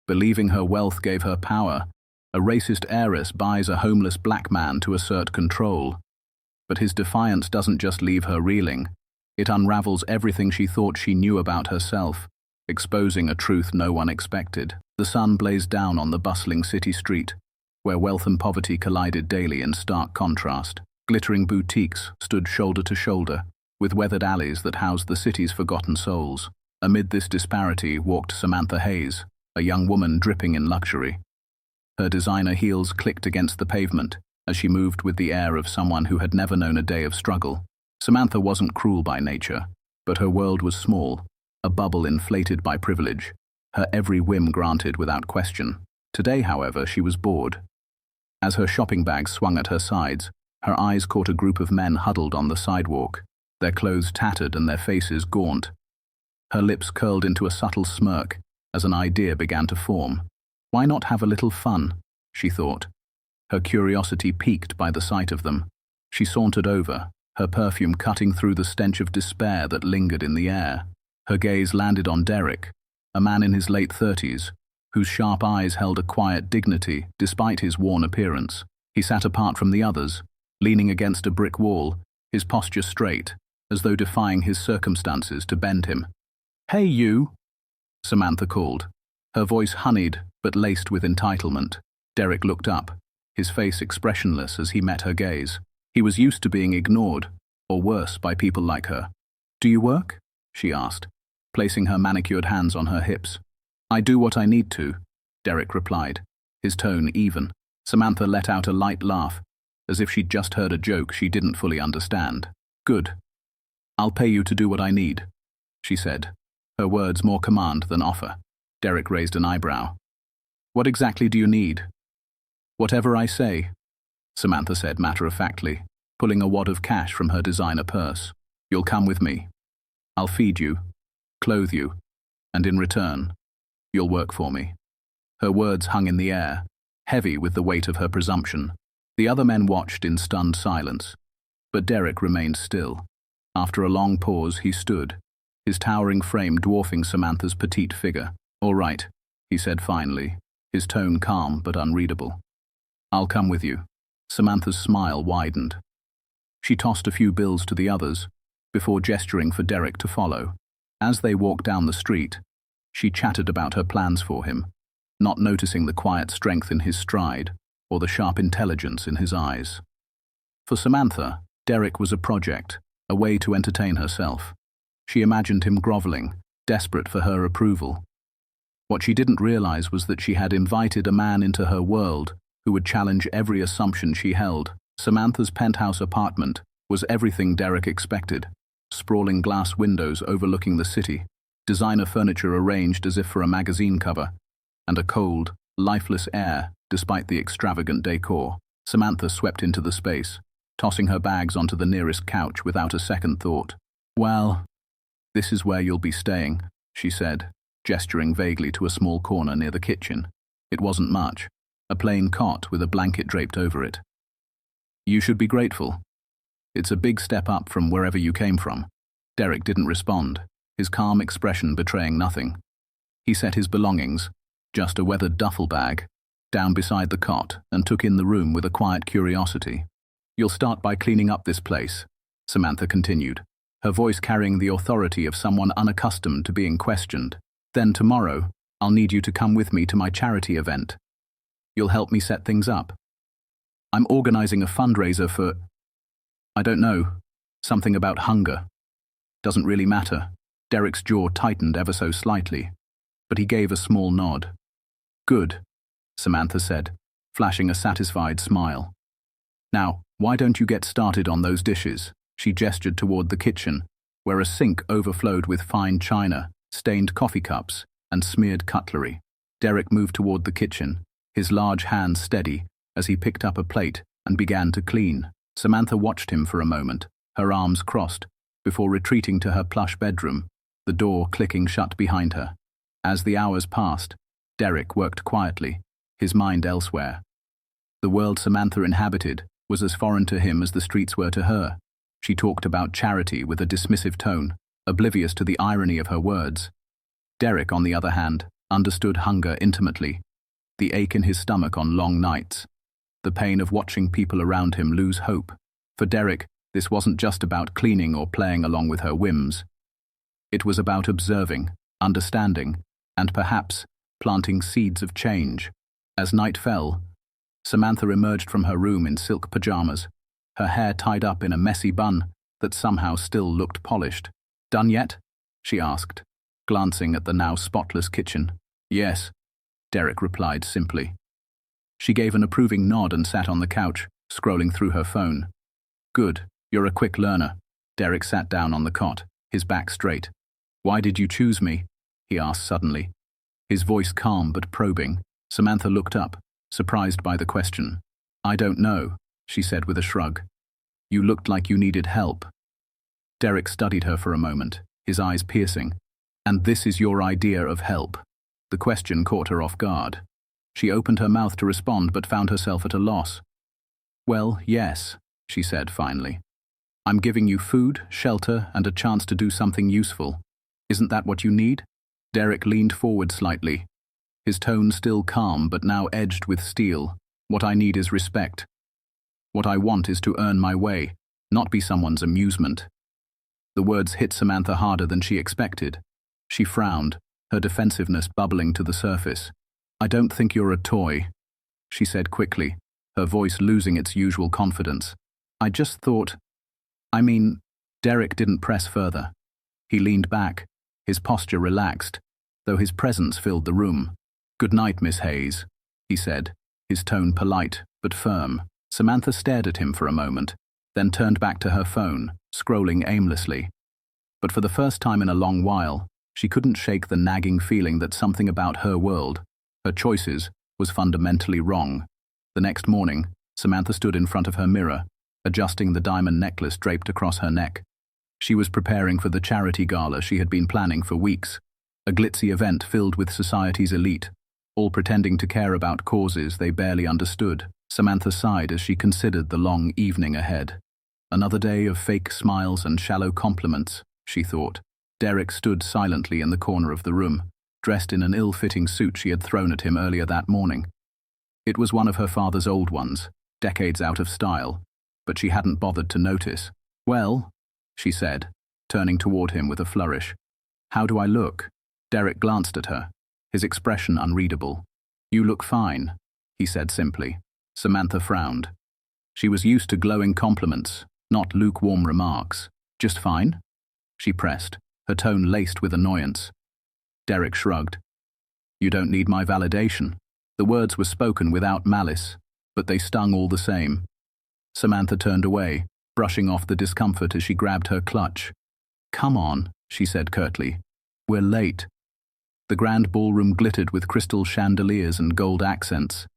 Believing her wealth gave her power, a racist heiress buys a homeless black man to assert control. But his defiance doesn't just leave her reeling. It unravels everything she thought she knew about herself, exposing a truth no one expected. The sun blazed down on the bustling city street, where wealth and poverty collided daily in stark contrast. Glittering boutiques stood shoulder to shoulder, with weathered alleys that housed the city's forgotten souls. Amid this disparity walked Samantha Hayes, a young woman dripping in luxury. Her designer heels clicked against the pavement as she moved with the air of someone who had never known a day of struggle. Samantha wasn't cruel by nature, but her world was small, a bubble inflated by privilege, her every whim granted without question. Today, however, she was bored. As her shopping bag swung at her sides, her eyes caught a group of men huddled on the sidewalk, their clothes tattered and their faces gaunt. Her lips curled into a subtle smirk as an idea began to form. Why not have a little fun, she thought. Her curiosity piqued by the sight of them. She sauntered over, her perfume cutting through the stench of despair that lingered in the air. Her gaze landed on Derrick, a man in his late 30s, whose sharp eyes held a quiet dignity despite his worn appearance. He sat apart from the others, leaning against a brick wall, his posture straight, as though defying his circumstances to bend him. "Hey, you," Samantha called, her voice honeyed but laced with entitlement. Derrick looked up, his face expressionless as he met her gaze. He was used to being ignored, or worse, by people like her. "Do you work?" she asked, placing her manicured hands on her hips. "I do what I need to," Derrick replied, his tone even. Samantha let out a light laugh, as if she'd just heard a joke she didn't fully understand. "Good. I'll pay you to do what I need," she said, her words more command than offer. Derrick raised an eyebrow. "What exactly do you need?" "Whatever I say," Samantha said matter-of-factly, pulling a wad of cash from her designer purse. "You'll come with me. I'll feed you, clothe you, and in return, you'll work for me." Her words hung in the air, heavy with the weight of her presumption. The other men watched in stunned silence, but Derrick remained still. After a long pause, he stood, his towering frame dwarfing Samantha's petite figure. "All right," he said finally, his tone calm but unreadable. "I'll come with you." Samantha's smile widened. She tossed a few bills to the others, before gesturing for Derrick to follow. As they walked down the street, she chattered about her plans for him, not noticing the quiet strength in his stride or the sharp intelligence in his eyes. For Samantha, Derrick was a project, a way to entertain herself. She imagined him groveling, desperate for her approval. What she didn't realize was that she had invited a man into her world who would challenge every assumption she held. Samantha's penthouse apartment was everything Derrick expected. Sprawling glass windows overlooking the city, designer furniture arranged as if for a magazine cover, and a cold, lifeless air despite the extravagant decor. Samantha swept into the space, tossing her bags onto the nearest couch without a second thought. "Well, this is where you'll be staying," she said, gesturing vaguely to a small corner near the kitchen. It wasn't much, a plain cot with a blanket draped over it. "You should be grateful. It's a big step up from wherever you came from." Derrick didn't respond, his calm expression betraying nothing. He set his belongings, just a weathered duffel bag, down beside the cot and took in the room with a quiet curiosity. "You'll start by cleaning up this place," Samantha continued, her voice carrying the authority of someone unaccustomed to being questioned. "Then tomorrow, I'll need you to come with me to my charity event. You'll help me set things up. I'm organizing a fundraiser for, I don't know, something about hunger. Doesn't really matter." Derrick's jaw tightened ever so slightly, but he gave a small nod. "Good," Samantha said, flashing a satisfied smile. "Now, why don't you get started on those dishes?" She gestured toward the kitchen, where a sink overflowed with fine china, stained coffee cups, and smeared cutlery. Derrick moved toward the kitchen, his large hands steady as he picked up a plate and began to clean. Samantha watched him for a moment, her arms crossed, before retreating to her plush bedroom, the door clicking shut behind her. As the hours passed, Derrick worked quietly, his mind elsewhere. The world Samantha inhabited was as foreign to him as the streets were to her. She talked about charity with a dismissive tone, oblivious to the irony of her words. Derrick, on the other hand, understood hunger intimately, the ache in his stomach on long nights, the pain of watching people around him lose hope. For Derrick, this wasn't just about cleaning or playing along with her whims. It was about observing, understanding, and perhaps planting seeds of change. As night fell, Samantha emerged from her room in silk pajamas, her hair tied up in a messy bun that somehow still looked polished. "Done yet?" she asked, glancing at the now spotless kitchen. "Yes," Derrick replied simply. She gave an approving nod and sat on the couch, scrolling through her phone. "Good, you're a quick learner." Derrick sat down on the cot, his back straight. "Why did you choose me?" he asked suddenly, his voice calm but probing. Samantha looked up, surprised by the question. "I don't know," she said with a shrug. "You looked like you needed help." Derrick studied her for a moment, his eyes piercing. "And this is your idea of help?" The question caught her off guard. She opened her mouth to respond but found herself at a loss. "Well, yes," she said finally. "I'm giving you food, shelter, and a chance to do something useful. Isn't that what you need?" Derrick leaned forward slightly, his tone still calm but now edged with steel. "What I need is respect. What I want is to earn my way, not be someone's amusement." The words hit Samantha harder than she expected. She frowned, her defensiveness bubbling to the surface. "I don't think you're a toy," she said quickly, her voice losing its usual confidence. "I just thought... Derrick didn't press further. He leaned back, his posture relaxed, though his presence filled the room. "Good night, Miss Hayes," he said, his tone polite but firm. Samantha stared at him for a moment, then turned back to her phone, scrolling aimlessly. But for the first time in a long while, she couldn't shake the nagging feeling that something about her world, her choices, was fundamentally wrong. The next morning, Samantha stood in front of her mirror, adjusting the diamond necklace draped across her neck. She was preparing for the charity gala she had been planning for weeks, a glitzy event filled with society's elite, all pretending to care about causes they barely understood. Samantha sighed as she considered the long evening ahead. Another day of fake smiles and shallow compliments, she thought. Derrick stood silently in the corner of the room, dressed in an ill-fitting suit she had thrown at him earlier that morning. It was one of her father's old ones, decades out of style, but she hadn't bothered to notice. "Well," she said, turning toward him with a flourish. "How do I look?" Derrick glanced at her, his expression unreadable. "You look fine," he said simply. Samantha frowned. She was used to glowing compliments, not lukewarm remarks. "Just fine?" she pressed, her tone laced with annoyance. Derrick shrugged. "You don't need my validation." The words were spoken without malice, but they stung all the same. Samantha turned away, brushing off the discomfort as she grabbed her clutch. "Come on," she said curtly. "We're late." The grand ballroom glittered with crystal chandeliers and gold accents.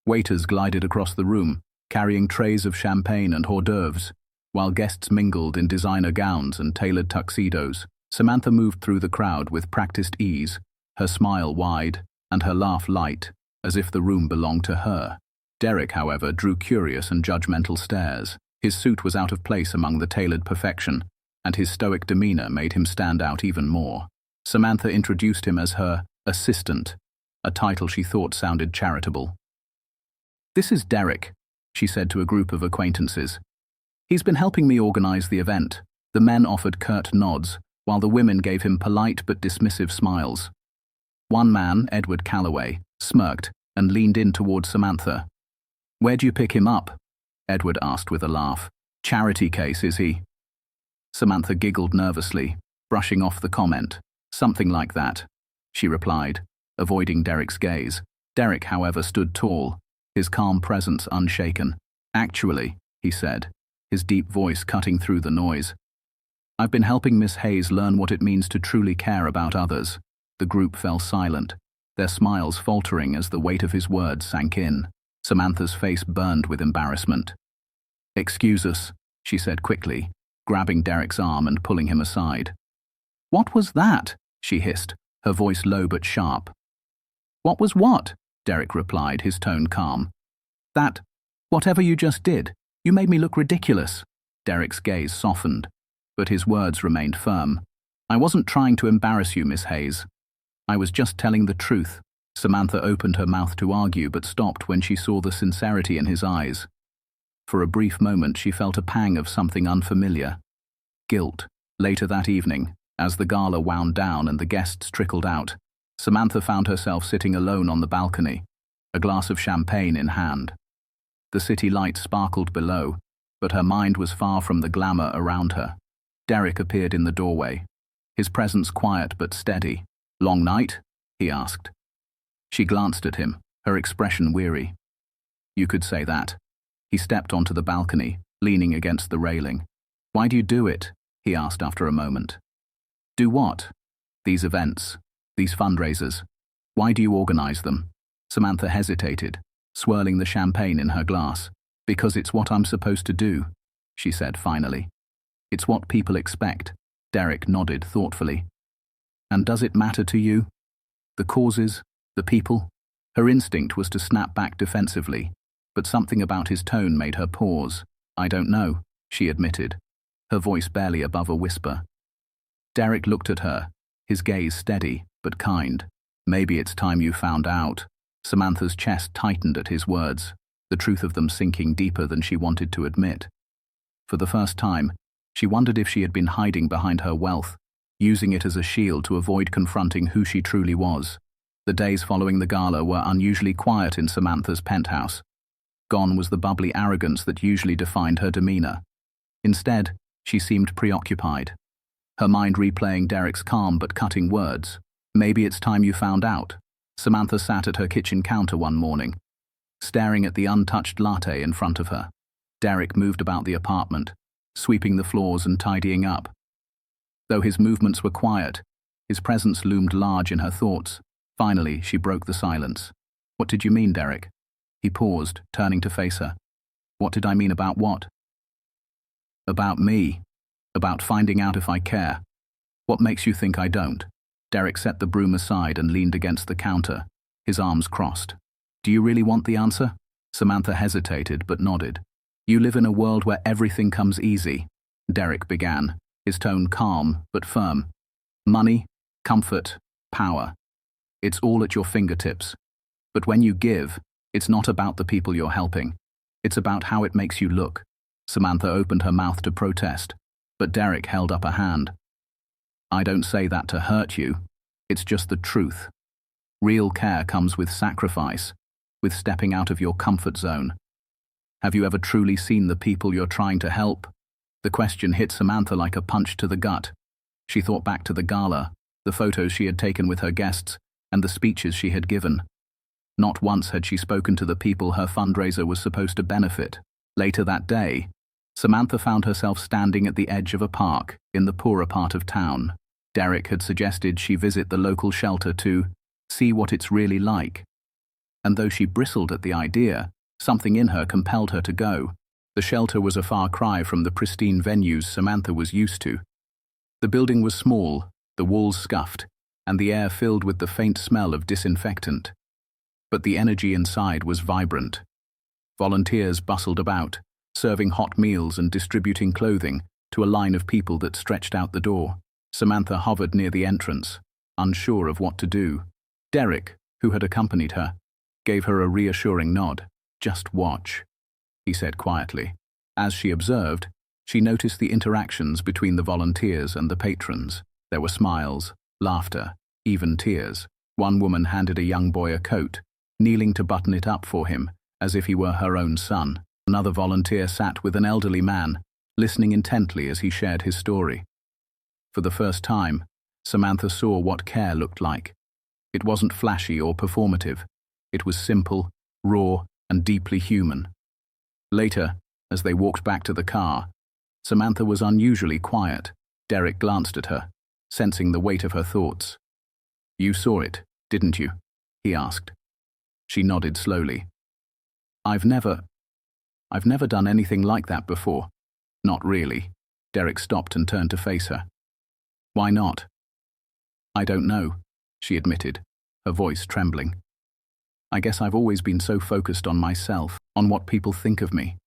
Waiters glided across the room, carrying trays of champagne and hors d'oeuvres, while guests mingled in designer gowns and tailored tuxedos. Samantha moved through the crowd with practiced ease, her smile wide and her laugh light, as if the room belonged to her. Derrick, however, drew curious and judgmental stares. His suit was out of place among the tailored perfection, and his stoic demeanor made him stand out even more. Samantha introduced him as her assistant, a title she thought sounded charitable. "This is Derrick," she said to a group of acquaintances. "He's been helping me organize the event." The men offered curt nods, while the women gave him polite but dismissive smiles. One man, Edward Calloway, smirked and leaned in toward Samantha. "Where'd you pick him up?" Edward asked with a laugh. "Charity case, is he?" Samantha giggled nervously, brushing off the comment. "Something like that," she replied, avoiding Derrick's gaze. Derrick, however, stood tall, his calm presence unshaken. "Actually," he said, his deep voice cutting through the noise, "I've been helping Miss Hayes learn what it means to truly care about others." The group fell silent, their smiles faltering as the weight of his words sank in. Samantha's face burned with embarrassment. "Excuse us," she said quickly, grabbing Derrick's arm and pulling him aside. "What was that?" she hissed, her voice low but sharp. "What was what?" Derrick replied, his tone calm. "That, whatever you just did. You made me look ridiculous." Derrick's gaze softened, but his words remained firm. "I wasn't trying to embarrass you, Miss Hayes. I was just telling the truth. Samantha opened her mouth to argue but stopped when she saw the sincerity in his eyes. For a brief moment she felt a pang of something unfamiliar. Guilt. Later that evening, as the gala wound down and the guests trickled out, Samantha found herself sitting alone on the balcony, a glass of champagne in hand. The city lights sparkled below, but her mind was far from the glamour around her. Derrick appeared in the doorway, his presence quiet but steady. "Long night?" he asked. She glanced at him, her expression weary. "You could say that." He stepped onto the balcony, leaning against the railing. "Why do you do it?" he asked after a moment. "Do what?" "These events, these fundraisers. Why do you organize them?" Samantha hesitated, swirling the champagne in her glass. "Because it's what I'm supposed to do," she said finally. "It's what people expect." Derrick nodded thoughtfully. "And does it matter to you? The causes, the people?" Her instinct was to snap back defensively, but something about his tone made her pause. "I don't know," she admitted, her voice barely above a whisper. Derrick looked at her, his gaze steady but kind. "Maybe it's time you found out." Samantha's chest tightened at his words, the truth of them sinking deeper than she wanted to admit. For the first time, she wondered if she had been hiding behind her wealth, using it as a shield to avoid confronting who she truly was. The days following the gala were unusually quiet in Samantha's penthouse. Gone was the bubbly arrogance that usually defined her demeanor. Instead, she seemed preoccupied, her mind replaying Derrick's calm but cutting words. "Maybe it's time you found out." Samantha sat at her kitchen counter one morning, staring at the untouched latte in front of her. Derrick moved about the apartment, sweeping the floors and tidying up. Though his movements were quiet, his presence loomed large in her thoughts. Finally, she broke the silence. "What did you mean, Derrick?" He paused, turning to face her. "What did I mean about what?" "About me. About finding out if I care. What makes you think I don't?" Derrick set the broom aside and leaned against the counter, his arms crossed. "Do you really want the answer?" Samantha hesitated but nodded. "You live in a world where everything comes easy," Derrick began, his tone calm but firm. "Money, comfort, power. It's all at your fingertips. But when you give, it's not about the people you're helping. It's about how it makes you look." Samantha opened her mouth to protest, but Derrick held up a hand. "I don't say that to hurt you. It's just the truth. Real care comes with sacrifice, with stepping out of your comfort zone. Have you ever truly seen the people you're trying to help?" The question hit Samantha like a punch to the gut. She thought back to the gala, the photos she had taken with her guests, and the speeches she had given. Not once had she spoken to the people her fundraiser was supposed to benefit. Later that day, Samantha found herself standing at the edge of a park in the poorer part of town. Derrick had suggested she visit the local shelter to see what it's really like. And though she bristled at the idea, something in her compelled her to go. The shelter was a far cry from the pristine venues Samantha was used to. The building was small, the walls scuffed, and the air filled with the faint smell of disinfectant. But the energy inside was vibrant. Volunteers bustled about, serving hot meals and distributing clothing to a line of people that stretched out the door. Samantha hovered near the entrance, unsure of what to do. Derrick, who had accompanied her, gave her a reassuring nod. "Just watch," he said quietly. As she observed, she noticed the interactions between the volunteers and the patrons. There were smiles, laughter, even tears. One woman handed a young boy a coat, kneeling to button it up for him, as if he were her own son. Another volunteer sat with an elderly man, listening intently as he shared his story. For the first time, Samantha saw what care looked like. It wasn't flashy or performative. It was simple, raw, and deeply human. Later, as they walked back to the car, Samantha was unusually quiet. Derrick glanced at her, sensing the weight of her thoughts. "You saw it, didn't you?" he asked. She nodded slowly. I've never done anything like that before." "Not really." Derrick stopped and turned to face her. "Why not?" "I don't know," she admitted, her voice trembling. "I guess I've always been so focused on myself, on what people think of me.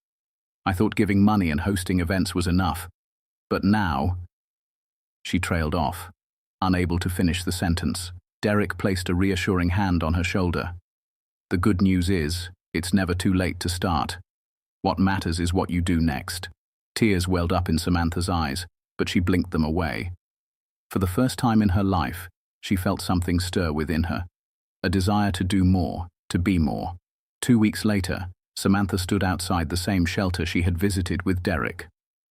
I thought giving money and hosting events was enough. But now—" She trailed off, unable to finish the sentence. Derrick placed a reassuring hand on her shoulder. The good news is, it's never too late to start. What matters is what you do next. Tears welled up in Samantha's eyes, but she blinked them away. For the first time in her life, she felt something stir within her. A desire to do more, to be more. 2 weeks later, Samantha stood outside the same shelter she had visited with Derrick.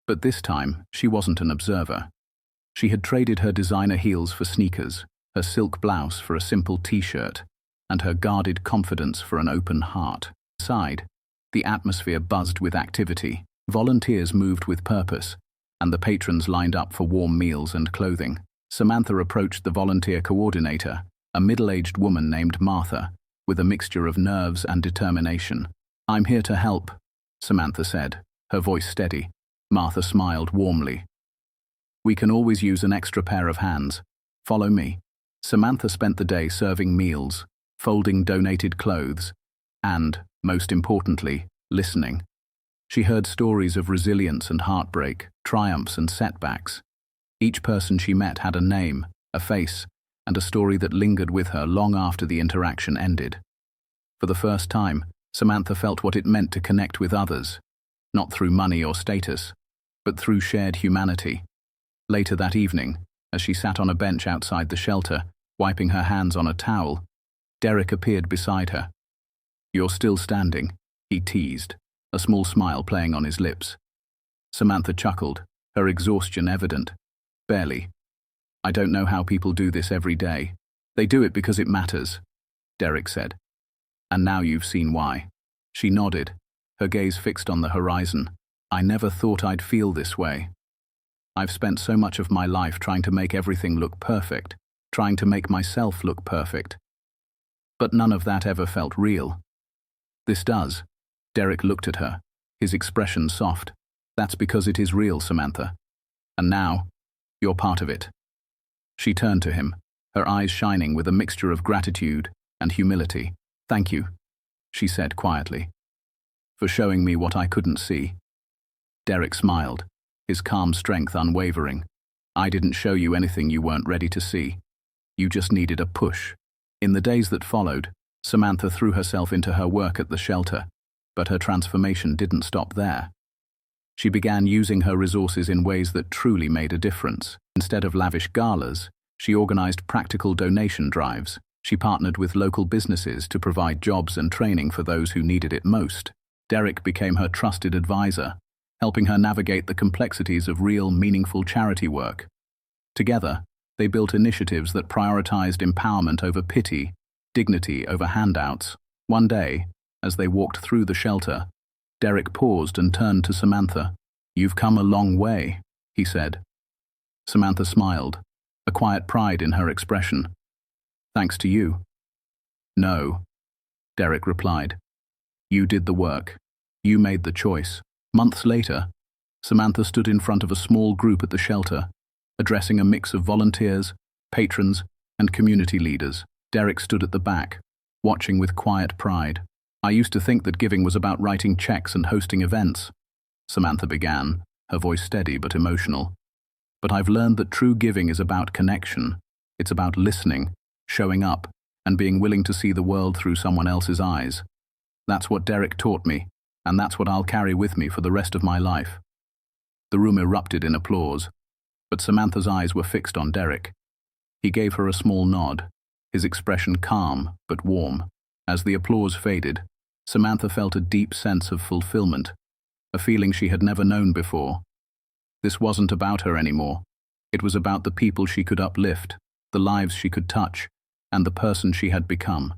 But this time, she wasn't an observer. She had traded her designer heels for sneakers, her silk blouse for a simple t-shirt, and her guarded confidence for an open heart. Inside, the atmosphere buzzed with activity. Volunteers moved with purpose, and the patrons lined up for warm meals and clothing. Samantha approached the volunteer coordinator, a middle-aged woman named Martha, with a mixture of nerves and determination. "I'm here to help," Samantha said, her voice steady. Martha smiled warmly. "We can always use an extra pair of hands. Follow me." Samantha spent the day serving meals, folding donated clothes, and, most importantly, listening. She heard stories of resilience and heartbreak, triumphs and setbacks. Each person she met had a name, a face, and a story that lingered with her long after the interaction ended. For the first time, Samantha felt what it meant to connect with others, not through money or status, but through shared humanity. Later that evening, as she sat on a bench outside the shelter, wiping her hands on a towel, Derrick appeared beside her. "You're still standing," he teased, a small smile playing on his lips. Samantha chuckled, her exhaustion evident. "Barely. I don't know how people do this every day. They do it because it matters," Derrick said. "And now you've seen why." She nodded, her gaze fixed on the horizon. "I never thought I'd feel this way. I've spent so much of my life trying to make everything look perfect, trying to make myself look perfect. But none of that ever felt real. This does." Derrick looked at her, his expression soft. "That's because it is real, Samantha. And now, you're part of it." She turned to him, her eyes shining with a mixture of gratitude and humility. "Thank you," she said quietly, "for showing me what I couldn't see." Derrick smiled, his calm strength unwavering. "I didn't show you anything you weren't ready to see. You just needed a push." In the days that followed, Samantha threw herself into her work at the shelter, but her transformation didn't stop there. She began using her resources in ways that truly made a difference. Instead of lavish galas, she organized practical donation drives. She partnered with local businesses to provide jobs and training for those who needed it most. Derrick became her trusted advisor, helping her navigate the complexities of real, meaningful charity work. Together, they built initiatives that prioritized empowerment over pity, dignity over handouts. One day, as they walked through the shelter, Derrick paused and turned to Samantha. "You've come a long way," he said. Samantha smiled, a quiet pride in her expression. "Thanks to you." "No," Derrick replied. "You did the work. You made the choice." Months later, Samantha stood in front of a small group at the shelter, addressing a mix of volunteers, patrons, and community leaders. Derrick stood at the back, watching with quiet pride. "I used to think that giving was about writing checks and hosting events," Samantha began, her voice steady but emotional. "But I've learned that true giving is about connection. It's about listening, showing up, and being willing to see the world through someone else's eyes. That's what Derrick taught me, and that's what I'll carry with me for the rest of my life." The room erupted in applause, but Samantha's eyes were fixed on Derrick. He gave her a small nod, his expression calm but warm. As the applause faded, Samantha felt a deep sense of fulfillment, a feeling she had never known before. This wasn't about her anymore. It was about the people she could uplift, the lives she could touch, and the person she had become.